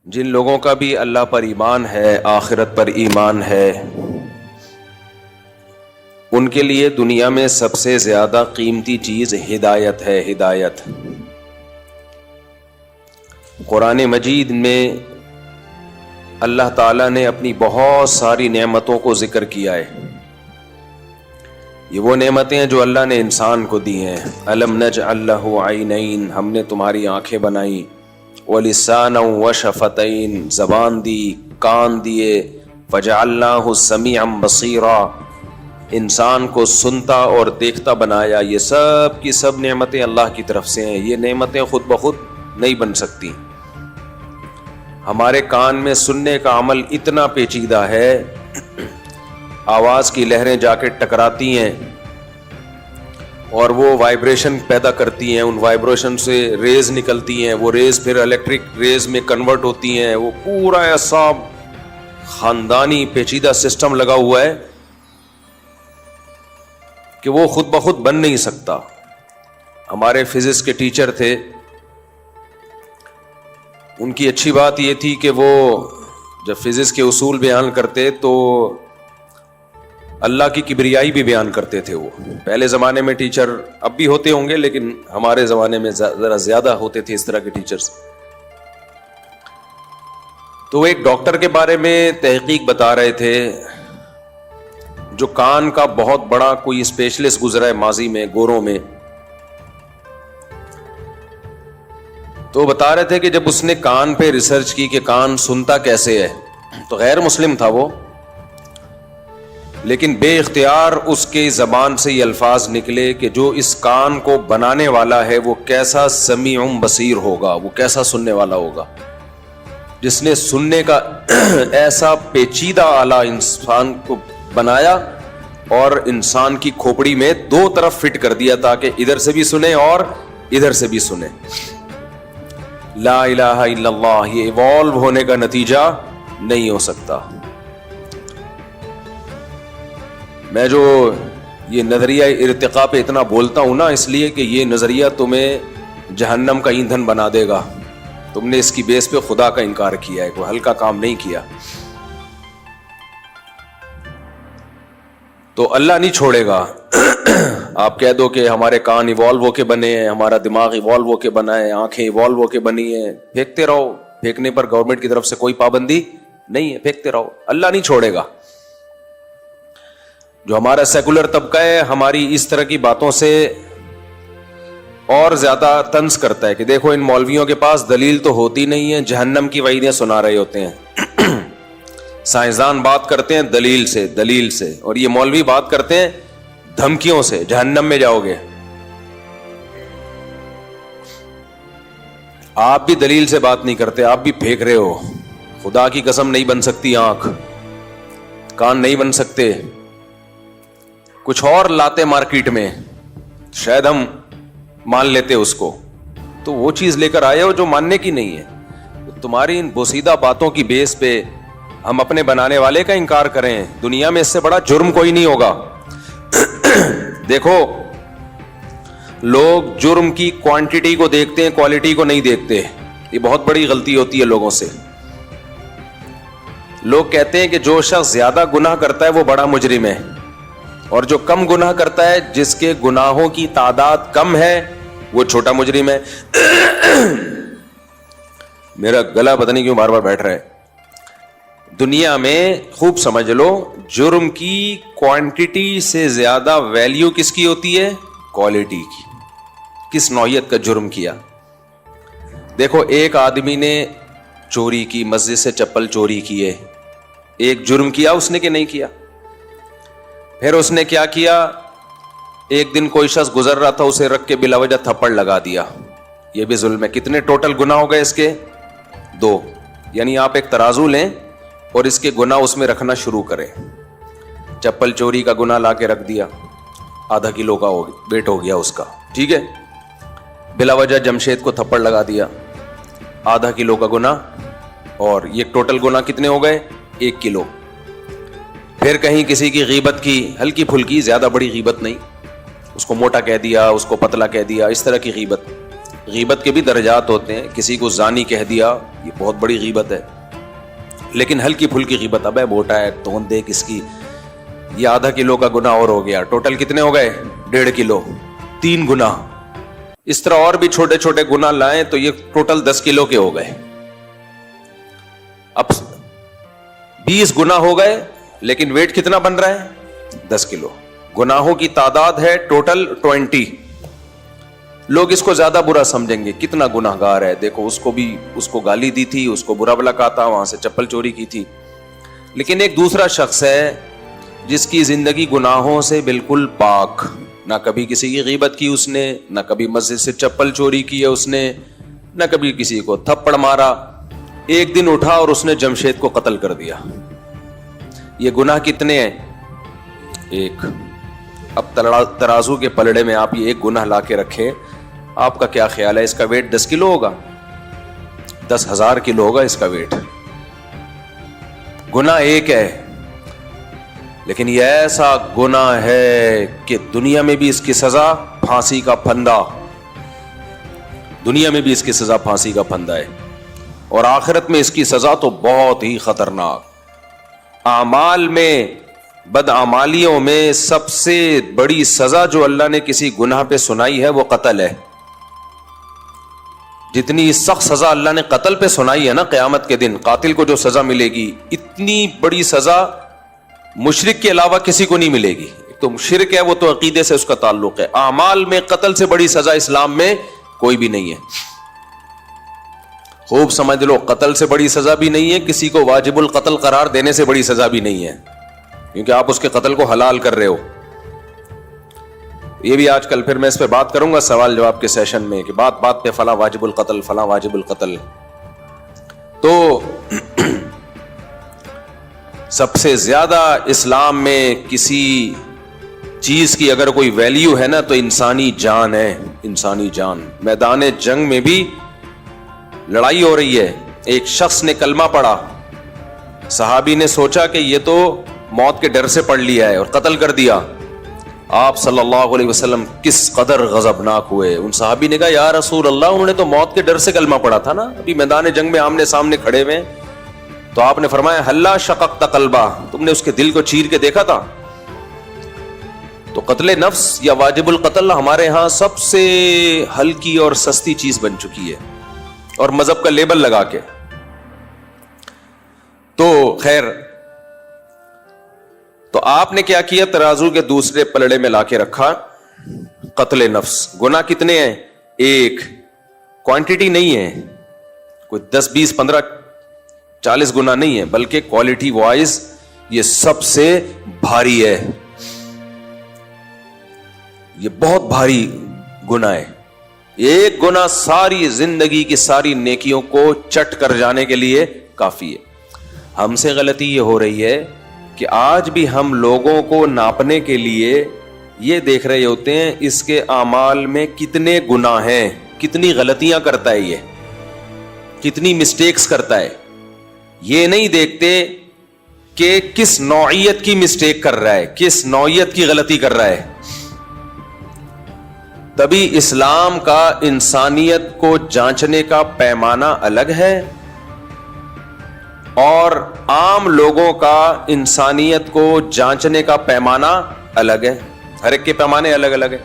جن لوگوں کا بھی اللہ پر ایمان ہے، آخرت پر ایمان ہے، ان کے لیے دنیا میں سب سے زیادہ قیمتی چیز ہدایت ہے۔ ہدایت قرآن مجید میں اللہ تعالیٰ نے اپنی بہت ساری نعمتوں کو ذکر کیا ہے۔ یہ وہ نعمتیں ہیں جو اللہ نے انسان کو دی ہیں۔ الم نجعل لہ عینین، ہم نے تمہاری آنکھیں بنائیں، ولسانا وشفتین، زبان دی، کان دیے، فجعلناہ سمیعا بصیرا، انسان کو سنتا اور دیکھتا بنایا۔ یہ سب کی سب نعمتیں اللہ کی طرف سے ہیں۔ یہ نعمتیں خود بخود نہیں بن سکتی۔ ہمارے کان میں سننے کا عمل اتنا پیچیدہ ہے، آواز کی لہریں جا کے ٹکراتی ہیں اور وہ وائبریشن پیدا کرتی ہیں، ان وائبریشن سے ریز نکلتی ہیں، وہ ریز پھر الیکٹرک ریز میں کنورٹ ہوتی ہیں۔ وہ پورا ایسا خاندانی پیچیدہ سسٹم لگا ہوا ہے کہ وہ خود بخود بن نہیں سکتا۔ ہمارے فزکس کے ٹیچر تھے، ان کی اچھی بات یہ تھی کہ وہ جب فزکس کے اصول بیان کرتے تو اللہ کی کبریائی بھی بیان کرتے تھے۔ وہ پہلے زمانے میں ٹیچر، اب بھی ہوتے ہوں گے لیکن ہمارے زمانے میں ذرا زیادہ ہوتے تھے اس طرح کے ٹیچرز۔ تو ایک ڈاکٹر کے بارے میں تحقیق بتا رہے تھے جو کان کا بہت بڑا کوئی اسپیشلسٹ گزرا ہے ماضی میں، گوروں میں۔ تو بتا رہے تھے کہ جب اس نے کان پہ ریسرچ کی کہ کان سنتا کیسے ہے، تو غیر مسلم تھا وہ، لیکن بے اختیار اس کے زبان سے یہ الفاظ نکلے کہ جو اس کان کو بنانے والا ہے وہ کیسا سمیع بصیر ہوگا، وہ کیسا سننے والا ہوگا، جس نے سننے کا ایسا پیچیدہ آلہ انسان کو بنایا اور انسان کی کھوپڑی میں دو طرف فٹ کر دیا تاکہ ادھر سے بھی سنے اور ادھر سے بھی سنے۔ لا الہ الا اللہ، یہ ایوالو ہونے کا نتیجہ نہیں ہو سکتا۔ میں جو یہ نظریہ ارتقاء پہ اتنا بولتا ہوں نا، اس لیے کہ یہ نظریہ تمہیں جہنم کا ایندھن بنا دے گا۔ تم نے اس کی بیس پہ خدا کا انکار کیا ہے، کوئی ہلکا کام نہیں کیا۔ تو اللہ نہیں چھوڑے گا۔ آپ کہہ دو کہ ہمارے کان ایوالو ہو کے بنے ہیں، ہمارا دماغ ایوالو ہو کے بنا ہے، آنکھیں ایوالو ہو کے بنی ہیں، پھینکتے رہو۔ پھینکنے پر گورنمنٹ کی طرف سے کوئی پابندی نہیں ہے، پھینکتے رہو، اللہ نہیں چھوڑے گا۔ جو ہمارا سیکولر طبقہ ہے ہماری اس طرح کی باتوں سے اور زیادہ طنز کرتا ہے کہ دیکھو ان مولویوں کے پاس دلیل تو ہوتی نہیں ہے، جہنم کی وعیدیں سنا رہے ہوتے ہیں۔ سائنسدان بات کرتے ہیں دلیل سے، اور یہ مولوی بات کرتے ہیں دھمکیوں سے، جہنم میں جاؤ گے۔ آپ بھی دلیل سے بات نہیں کرتے، آپ بھی پھینک رہے ہو۔ خدا کی قسم نہیں بن سکتی آنکھ، کان نہیں بن سکتے، کچھ اور لاتے مارکیٹ میں، شاید ہم مان لیتے اس کو، تو وہ چیز لے کر آئے ہو جو ماننے کی نہیں ہے۔ تمہاری ان بوسیدہ باتوں کی بیس پہ ہم اپنے بنانے والے کا انکار کریں، دنیا میں اس سے بڑا جرم کوئی نہیں ہوگا۔ دیکھو لوگ جرم کی کوانٹٹی کو دیکھتے ہیں، کوالٹی کو نہیں دیکھتے۔ یہ بہت بڑی غلطی ہوتی ہے لوگوں سے۔ لوگ کہتے ہیں کہ جو شخص زیادہ گناہ کرتا ہے وہ بڑا مجرم ہے، اور جو کم گناہ کرتا ہے، جس کے گناہوں کی تعداد کم ہے، وہ چھوٹا مجرم ہے۔ میرا گلا پتہ نہیں کیوں بار بار بیٹھ رہا ہے۔ دنیا میں خوب سمجھ لو، جرم کی کوانٹٹی سے زیادہ ویلیو کس کی ہوتی ہے؟ کوالٹی کی۔ کس نوعیت کا جرم کیا؟ دیکھو ایک آدمی نے چوری کی، مسجد سے چپل چوری کیے، ایک جرم کیا اس نے کہ نہیں کیا؟ پھر اس نے کیا کیا؟ ایک دن کوئی شخص گزر رہا تھا، اسے رکھ کے بلا وجہ تھپڑ لگا دیا، یہ بھی ظلم ہے۔ کتنے ٹوٹل گناہ ہو گئے اس کے؟ 2۔ یعنی آپ ایک ترازو لیں اور اس کے گناہ اس میں رکھنا شروع کریں۔ چپل چوری کا گناہ لا کے رکھ دیا، ½ کلو کا ویٹ ہو گیا اس کا، ٹھیک ہے۔ بلا وجہ جمشید کو تھپڑ لگا دیا، ½ کلو کا گناہ، اور یہ ٹوٹل گناہ کتنے ہو گئے؟ 1 کلو۔ پھر کہیں کسی کی غیبت کی، ہلکی پھلکی، زیادہ بڑی غیبت نہیں، اس کو موٹا کہہ دیا، اس کو پتلا کہہ دیا، اس طرح کی غیبت، غیبت کے بھی درجات ہوتے ہیں. کسی کو زانی کہہ دیا, یہ بہت بڑی غیبت ہے. لیکن ہلکی پھلکی غیبت, ابے موٹا ہے توند دیکھ اس کی, یہ آدھا کلو کا گناہ اور ہو گیا. ٹوٹل کتنے ہو گئے؟ 1.5 کلو, 3 گناہ. اس طرح اور بھی چھوٹے چھوٹے گناہ لائیں تو یہ ٹوٹل 10 کلو کے ہو گئے. اب 20 گناہ ہو گئے, لیکن ویٹ کتنا بن رہا ہے؟ 10 کلو. گناہوں کی تعداد ہے ٹوٹل 20. لوگ اس کو زیادہ برا سمجھیں گے, کتنا گناہ گار ہے, دیکھو اس کو گالی دی تھی, اس کو برا بلا کہا تھا, وہاں سے چپل چوری کی تھی. لیکن ایک دوسرا شخص ہے جس کی زندگی گناہوں سے بالکل پاک, نہ کبھی کسی کی غیبت کی اس نے, نہ کبھی مسجد سے چپل چوری کی ہے اس نے, نہ کبھی کسی کو تھپڑ مارا. ایک دن اٹھا اور اس نے جمشید کو قتل کر دیا. یہ گناہ کتنے ہیں؟ ایک. اب ترازو کے پلڑے میں آپ یہ ایک گناہ لا کے رکھیں, آپ کا کیا خیال ہے اس کا ویٹ 10 کلو ہوگا؟ 10,000 کلو ہوگا اس کا ویٹ. گناہ ایک ہے, لیکن یہ ایسا گناہ ہے کہ دنیا میں بھی اس کی سزا پھانسی کا پھندا, دنیا میں بھی اس کی سزا پھانسی کا پھندا ہے, اور آخرت میں اس کی سزا تو بہت ہی خطرناک. اعمال میں, بدعمالیوں میں سب سے بڑی سزا جو اللہ نے کسی گناہ پہ سنائی ہے وہ قتل ہے. جتنی سخت سزا اللہ نے قتل پہ سنائی ہے نا, قیامت کے دن قاتل کو جو سزا ملے گی, اتنی بڑی سزا مشرک کے علاوہ کسی کو نہیں ملے گی. تو شرک ہے وہ تو عقیدے سے اس کا تعلق ہے. اعمال میں قتل سے بڑی سزا اسلام میں کوئی بھی نہیں ہے. خوب سمجھ لو, قتل سے بڑی سزا بھی نہیں ہے, کسی کو واجب القتل قرار دینے سے بڑی سزا بھی نہیں ہے, کیونکہ آپ اس کے قتل کو حلال کر رہے ہو. یہ بھی آج کل پھر میں اس پہ بات کروں گا سوال جواب کے سیشن میں, کہ بات بات پہ فلاں واجب القتل, فلاں واجب القتل. تو سب سے زیادہ اسلام میں کسی چیز کی اگر کوئی ویلیو ہے نا تو انسانی جان ہے, انسانی جان. میدان جنگ میں بھی لڑائی ہو رہی ہے, ایک شخص نے کلمہ پڑھا, صحابی نے سوچا کہ یہ تو موت کے ڈر سے پڑھ لیا ہے اور قتل کر دیا. آپ صلی اللہ علیہ وسلم کس قدر غضبناک ہوئے. ان صحابی نے کہا یا رسول اللہ, انہوں نے تو موت کے ڈر سے کلمہ پڑھا تھا نا, ابھی میدان جنگ میں آمنے سامنے کھڑے ہوئے. تو آپ نے فرمایا ہلا شققت قلبہ, تم نے اس کے دل کو چیر کے دیکھا تھا؟ تو قتل نفس یا واجب القتل ہمارے ہاں سب سے ہلکی اور سستی چیز بن چکی ہے, اور مذہب کا لیبل لگا کے. تو خیر, تو آپ نے کیا کیا, ترازو کے دوسرے پلڑے میں لا کے رکھا قتل نفس. گناہ کتنے ہیں؟ ایک. کوانٹٹی نہیں ہے, کوئی 10 20 15 40 گناہ نہیں ہے, بلکہ کوالٹی وائز یہ سب سے بھاری ہے, یہ بہت بھاری گناہ ہے. ایک گناہ ساری زندگی کی ساری نیکیوں کو چٹ کر جانے کے لیے کافی ہے. ہم سے غلطی یہ ہو رہی ہے کہ آج بھی ہم لوگوں کو ناپنے کے لیے یہ دیکھ رہے ہوتے ہیں اس کے اعمال میں کتنے گناہ ہیں, کتنی غلطیاں کرتا ہے, یہ کتنی مسٹیکس کرتا ہے. یہ نہیں دیکھتے کہ کس نوعیت کی مسٹیک کر رہا ہے, کس نوعیت کی غلطی کر رہا ہے. تبھی اسلام کا انسانیت کو جانچنے کا پیمانہ الگ ہے, اور عام لوگوں کا انسانیت کو جانچنے کا پیمانہ الگ ہے. ہر ایک کے پیمانے الگ الگ ہیں.